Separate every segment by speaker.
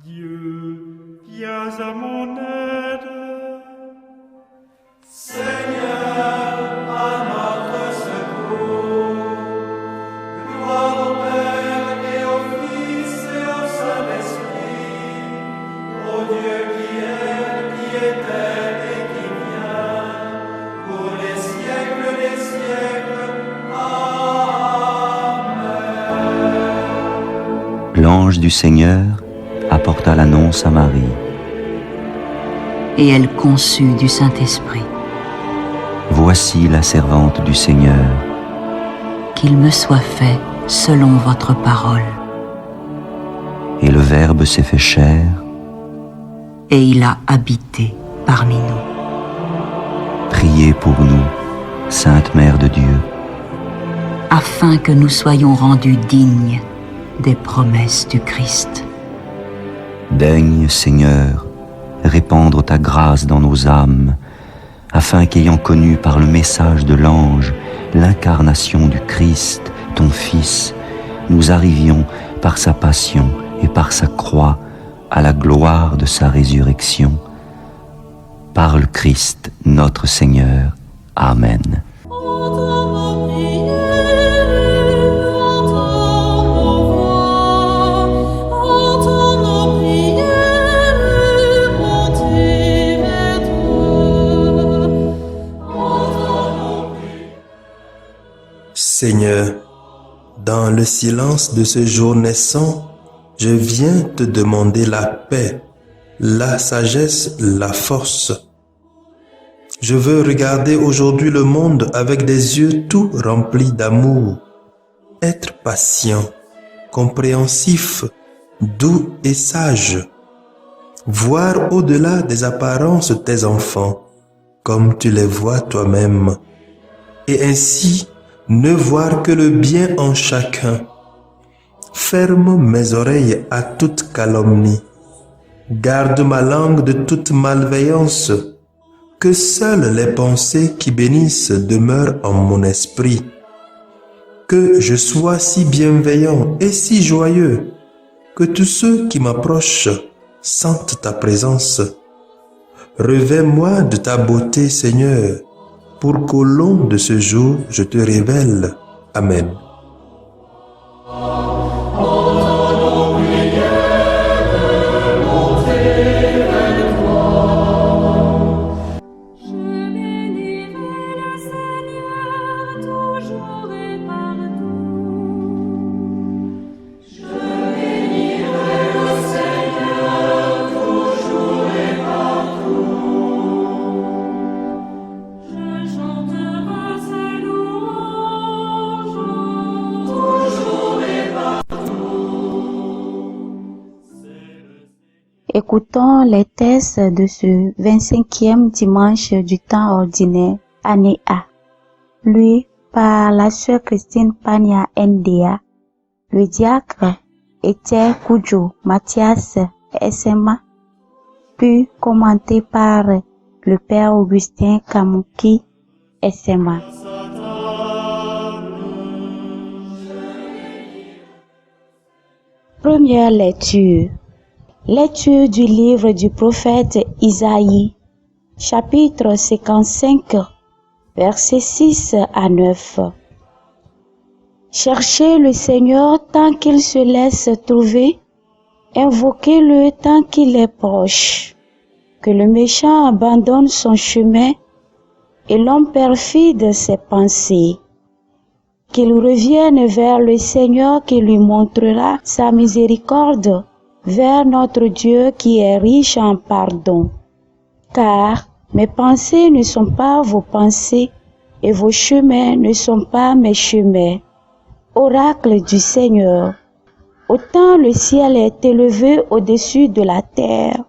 Speaker 1: Dieu, viens à mon aide.
Speaker 2: Seigneur, à notre secours. Gloire au Père et au Fils et au Saint-Esprit, au Dieu qui était et qui vient, pour les siècles des siècles. Amen.
Speaker 3: L'ange du Seigneur apporta l'annonce à Marie.
Speaker 4: Et elle conçut du Saint-Esprit.
Speaker 3: Voici la servante du Seigneur.
Speaker 4: Qu'il me soit fait selon votre parole.
Speaker 3: Et le Verbe s'est fait chair.
Speaker 4: Et il a habité parmi nous.
Speaker 3: Priez pour nous, Sainte Mère de Dieu,
Speaker 4: Afin que nous soyons rendus dignes des promesses du Christ.
Speaker 3: Daigne, Seigneur, répandre ta grâce dans nos âmes, afin qu'ayant connu par le message de l'ange l'incarnation du Christ, ton Fils, nous arrivions par sa passion et par sa croix à la gloire de sa résurrection. Par le Christ notre Seigneur. Amen.
Speaker 5: Seigneur, dans le silence de ce jour naissant, je viens te demander la paix, la sagesse, la force. Je veux regarder aujourd'hui le monde avec des yeux tout remplis d'amour, être patient, compréhensif, doux et sage, voir au-delà des apparences tes enfants, comme tu les vois toi-même, et ainsi ne voir que le bien en chacun. Ferme mes oreilles à toute calomnie. Garde ma langue de toute malveillance. Que seules les pensées qui bénissent demeurent en mon esprit. Que je sois si bienveillant et si joyeux que tous ceux qui m'approchent sentent ta présence. Revêts-moi de ta beauté, Seigneur, pour qu'au long de ce jour, je te révèle. Amen.
Speaker 6: Écoutons les thèses de ce 25e dimanche du temps ordinaire, année A, lu par la sœur Christine Pania NDA, le diacre Etienne Koudjo Mathias SMA, puis commenté par le père Augustin Kamouki SMA. Première lecture. Lecture du livre du prophète Isaïe, chapitre 55, versets 6 à 9. Cherchez le Seigneur tant qu'il se laisse trouver, invoquez-le tant qu'il est proche. Que le méchant abandonne son chemin et l'homme perfide ses pensées. Qu'il revienne vers le Seigneur qui lui montrera sa miséricorde, vers notre Dieu qui est riche en pardon. Car mes pensées ne sont pas vos pensées et vos chemins ne sont pas mes chemins. Oracle du Seigneur, autant le ciel est élevé au-dessus de la terre,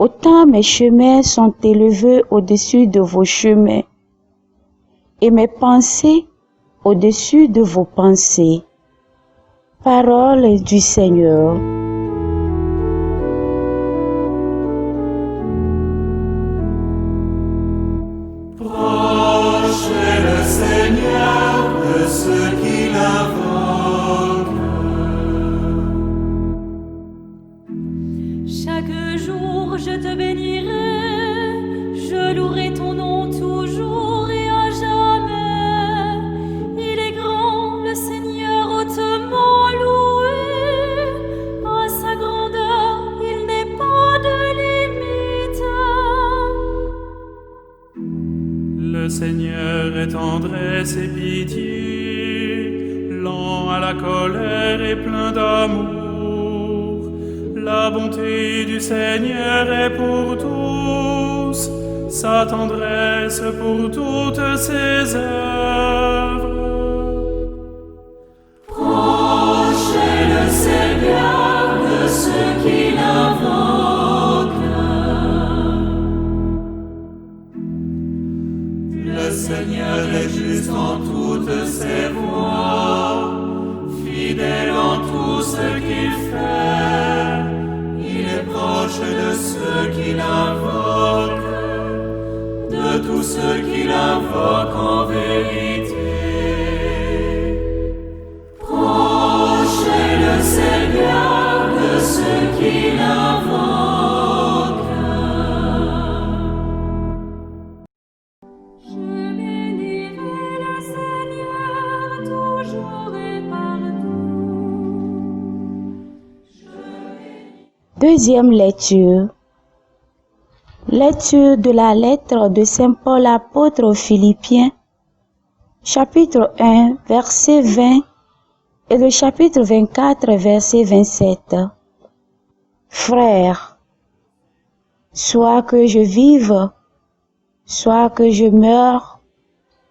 Speaker 6: autant mes chemins sont élevés au-dessus de vos chemins, et mes pensées au-dessus de vos pensées. Parole du Seigneur.
Speaker 7: Chaque jour je te bénirai, je louerai ton nom toujours et à jamais. Il est grand, le Seigneur hautement loué, à sa grandeur il n'est pas de limite.
Speaker 1: Le Seigneur est tendresse et pitié, lent à la colère et plein d'amour. La bonté du Seigneur est pour tous, sa tendresse pour toutes ses œuvres.
Speaker 7: Proche est le Seigneur de ceux qui l'invoquent.
Speaker 2: Le Seigneur est juste en toutes ses voies, fidèle en tout ce qu'il fait. Il est proche de ceux qui l'invoquent, de tous ceux qui l'invoquent en vérité. Proche est le Seigneur de ceux qui l'invoquent.
Speaker 7: Je bénirai le Seigneur toujours et partout.
Speaker 6: Deuxième lecture. Lecture de la lettre de Saint Paul apôtre aux Philippiens, chapitre 1, verset 20 et le chapitre 24, verset 27. Frères, soit que je vive, soit que je meure,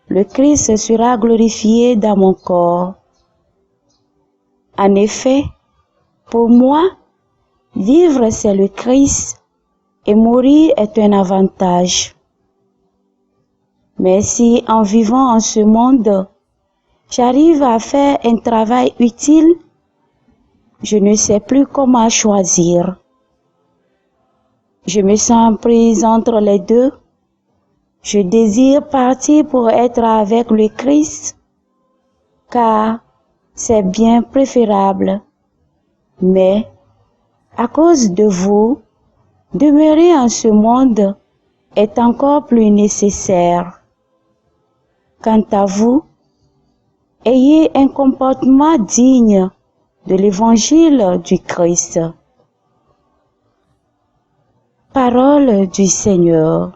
Speaker 6: le Christ sera glorifié dans mon corps. En effet, pour moi, vivre c'est le Christ et mourir est un avantage. Mais si en vivant en ce monde, j'arrive à faire un travail utile, je ne sais plus comment choisir. Je me sens prise entre les deux. Je désire partir pour être avec le Christ, car c'est bien préférable. Mais, à cause de vous, demeurer en ce monde est encore plus nécessaire. Quant à vous, ayez un comportement digne de l'évangile du Christ. Parole du Seigneur.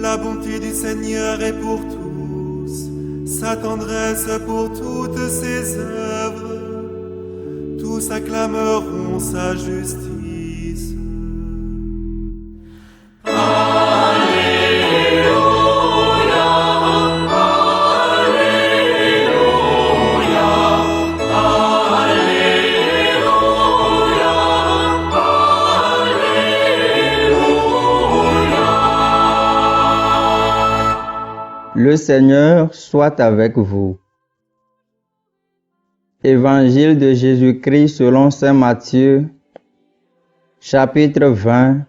Speaker 2: La bonté du Seigneur est pour tous, sa tendresse pour toutes ses œuvres. Tous acclameront sa justice.
Speaker 8: Le Seigneur soit avec vous. Évangile de Jésus-Christ selon saint Matthieu, chapitre 20,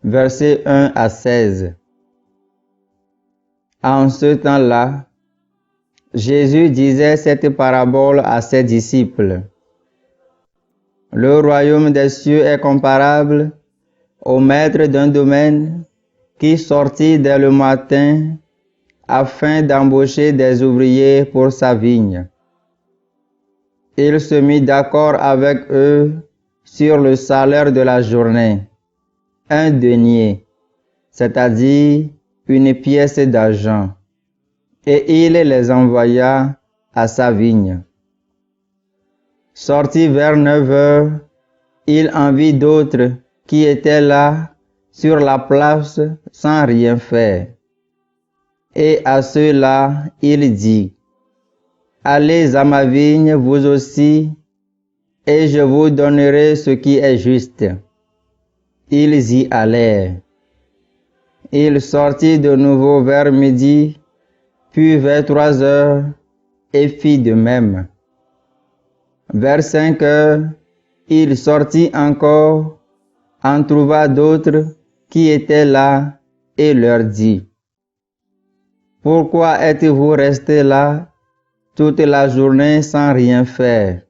Speaker 8: versets 1 à 16. En ce temps-là, Jésus disait cette parabole à ses disciples. Le royaume des cieux est comparable au maître d'un domaine qui sortit dès le matin afin d'embaucher des ouvriers pour sa vigne. Il se mit d'accord avec eux sur le salaire de la journée, 1 denier, c'est-à-dire une pièce d'argent, et il les envoya à sa vigne. Sorti vers 9 heures, il en vit d'autres qui étaient là sur la place sans rien faire. Et à ceux-là, il dit, « Allez à ma vigne, vous aussi, et je vous donnerai ce qui est juste. » Ils y allèrent. Il sortit de nouveau vers midi, puis vers 3 heures, et fit de même. Vers 5 heures, il sortit encore, en trouva d'autres qui étaient là, et leur dit, « Pourquoi êtes-vous restés là toute la journée sans rien faire ?»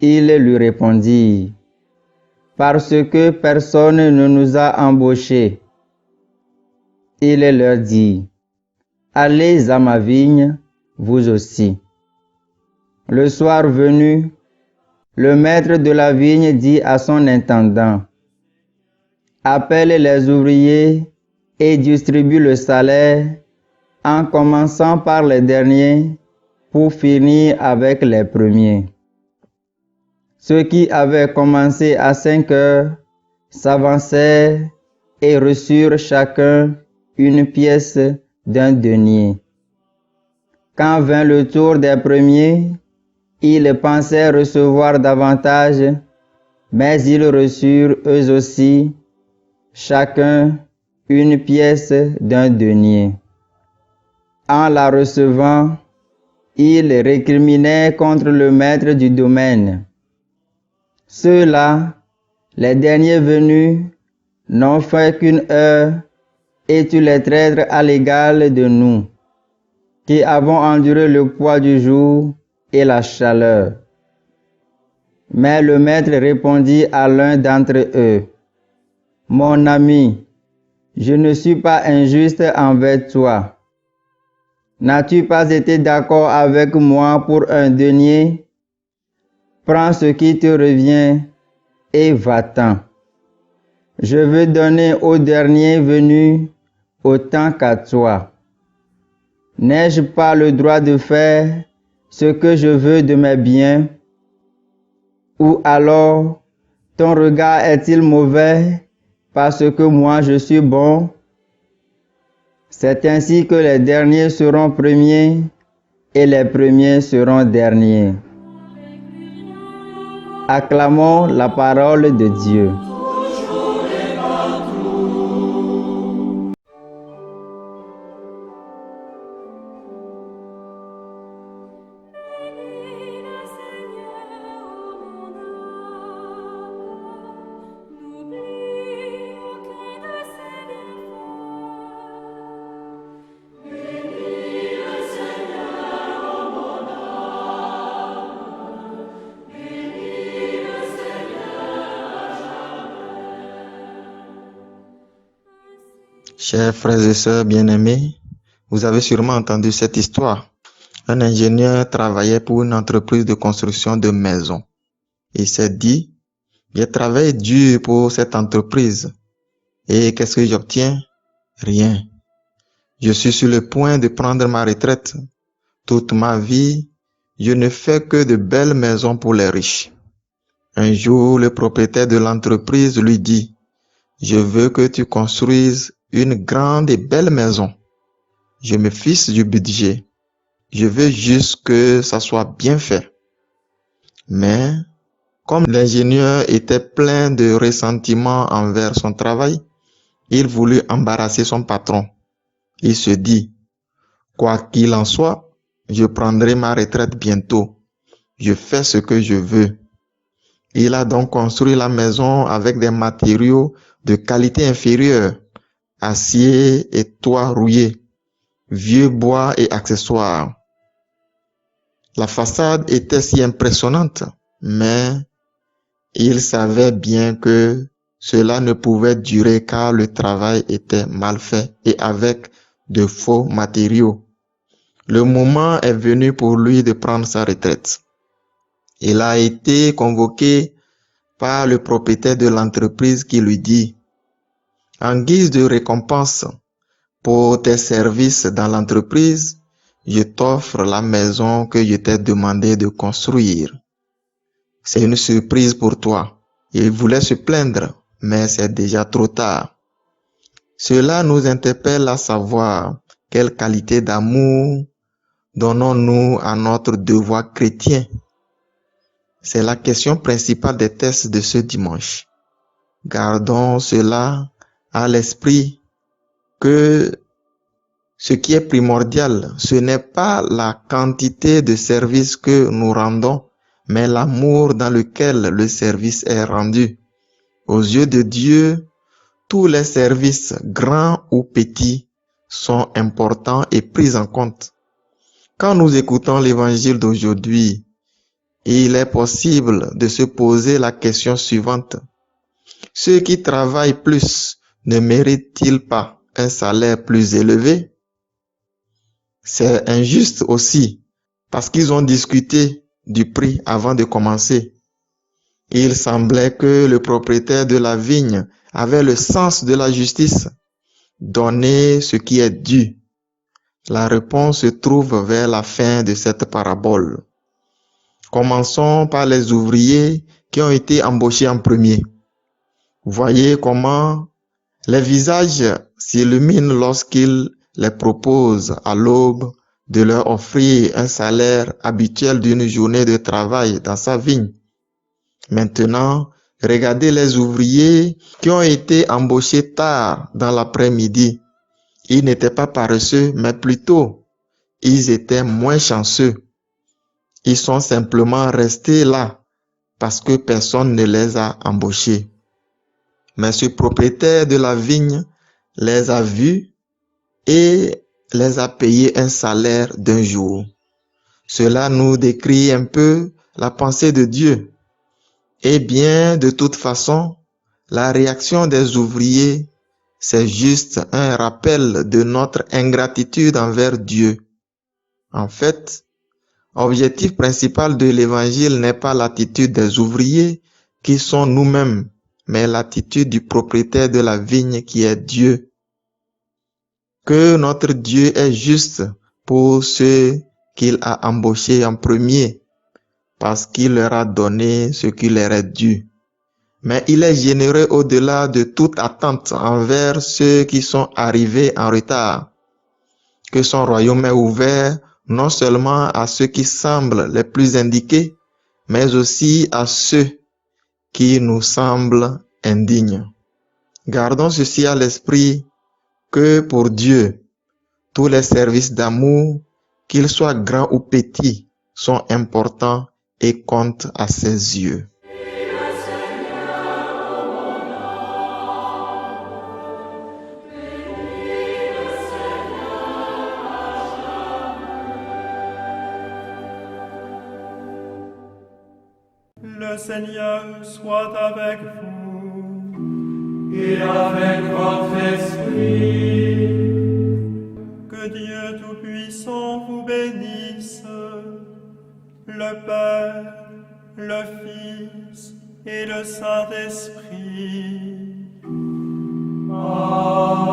Speaker 8: Ils lui répondirent, « Parce que personne ne nous a embauchés. » Il leur dit, « Allez à ma vigne, vous aussi. » Le soir venu, le maître de la vigne dit à son intendant, « Appelle les ouvriers et distribue le salaire, en commençant par les derniers pour finir avec les premiers. » Ceux qui avaient commencé à 5 heures s'avancèrent et reçurent chacun une pièce d'un denier. Quand vint le tour des premiers, ils pensaient recevoir davantage, mais ils reçurent eux aussi chacun une pièce d'un denier. En la recevant, ils récriminaient contre le maître du domaine. Ceux-là, les derniers venus, n'ont fait qu'une heure, et tu les traites à l'égal de nous, qui avons enduré le poids du jour et la chaleur. Mais le maître répondit à l'un d'entre eux, « Mon ami, je ne suis pas injuste envers toi. N'as-tu pas été d'accord avec moi pour un denier? Prends ce qui te revient et va-t'en. Je veux donner au dernier venu autant qu'à toi. N'ai-je pas le droit de faire ce que je veux de mes biens? Ou alors, ton regard est-il mauvais parce que moi je suis bon? C'est ainsi que les derniers seront premiers et les premiers seront derniers. » Acclamons la parole de Dieu.
Speaker 9: Chers frères et sœurs bien-aimés, vous avez sûrement entendu cette histoire. Un ingénieur travaillait pour une entreprise de construction de maisons. Il s'est dit, je travaille dur pour cette entreprise. Et qu'est-ce que j'obtiens? Rien. Je suis sur le point de prendre ma retraite. Toute ma vie, je ne fais que de belles maisons pour les riches. Un jour, le propriétaire de l'entreprise lui dit, je veux que tu construises une grande et belle maison. Je me fiche du budget. Je veux juste que ça soit bien fait. Mais, comme l'ingénieur était plein de ressentiment envers son travail, il voulut embarrasser son patron. Il se dit, quoi qu'il en soit, je prendrai ma retraite bientôt. Je fais ce que je veux. Il a donc construit la maison avec des matériaux de qualité inférieure, acier et toit rouillé, vieux bois et accessoires. La façade était si impressionnante, mais il savait bien que cela ne pouvait durer car le travail était mal fait et avec de faux matériaux. Le moment est venu pour lui de prendre sa retraite. Il a été convoqué par le propriétaire de l'entreprise qui lui dit, en guise de récompense pour tes services dans l'entreprise, je t'offre la maison que je t'ai demandé de construire. C'est une surprise pour toi. Il voulait se plaindre, mais c'est déjà trop tard. Cela nous interpelle à savoir quelle qualité d'amour donnons-nous à notre devoir chrétien. C'est la question principale des textes de ce dimanche. Gardons cela à l'esprit que ce qui est primordial, ce n'est pas la quantité de services que nous rendons, mais l'amour dans lequel le service est rendu. Aux yeux de Dieu, tous les services, grands ou petits, sont importants et pris en compte. Quand nous écoutons l'évangile d'aujourd'hui, il est possible de se poser la question suivante. Ceux qui travaillent plus ne méritent-ils pas un salaire plus élevé? C'est injuste aussi, parce qu'ils ont discuté du prix avant de commencer. Il semblait que le propriétaire de la vigne avait le sens de la justice, donner ce qui est dû. La réponse se trouve vers la fin de cette parabole. Commençons par les ouvriers qui ont été embauchés en premier. Voyez comment les visages s'illuminent lorsqu'il les propose à l'aube de leur offrir un salaire habituel d'une journée de travail dans sa vigne. Maintenant, regardez les ouvriers qui ont été embauchés tard dans l'après-midi. Ils n'étaient pas paresseux, mais plutôt, ils étaient moins chanceux. Ils sont simplement restés là parce que personne ne les a embauchés. Mais ce propriétaire de la vigne les a vus et les a payés un salaire d'un jour. Cela nous décrit un peu la pensée de Dieu. Eh bien, de toute façon, la réaction des ouvriers, c'est juste un rappel de notre ingratitude envers Dieu. En fait, l'objectif principal de l'évangile n'est pas l'attitude des ouvriers qui sont nous-mêmes, mais l'attitude du propriétaire de la vigne qui est Dieu. Que notre Dieu est juste pour ceux qu'il a embauchés en premier, parce qu'il leur a donné ce qui leur est dû. Mais il est généreux au-delà de toute attente envers ceux qui sont arrivés en retard. Que son royaume est ouvert non seulement à ceux qui semblent les plus indiqués, mais aussi à ceux qui nous semblent indignes. Gardons ceci à l'esprit que pour Dieu, tous les services d'amour, qu'ils soient grands ou petits, sont importants et comptent à ses yeux.
Speaker 1: Le Seigneur soit avec vous
Speaker 2: et avec votre esprit.
Speaker 1: Que Dieu Tout-Puissant vous bénisse, le Père, le Fils et le Saint-Esprit.
Speaker 2: Amen.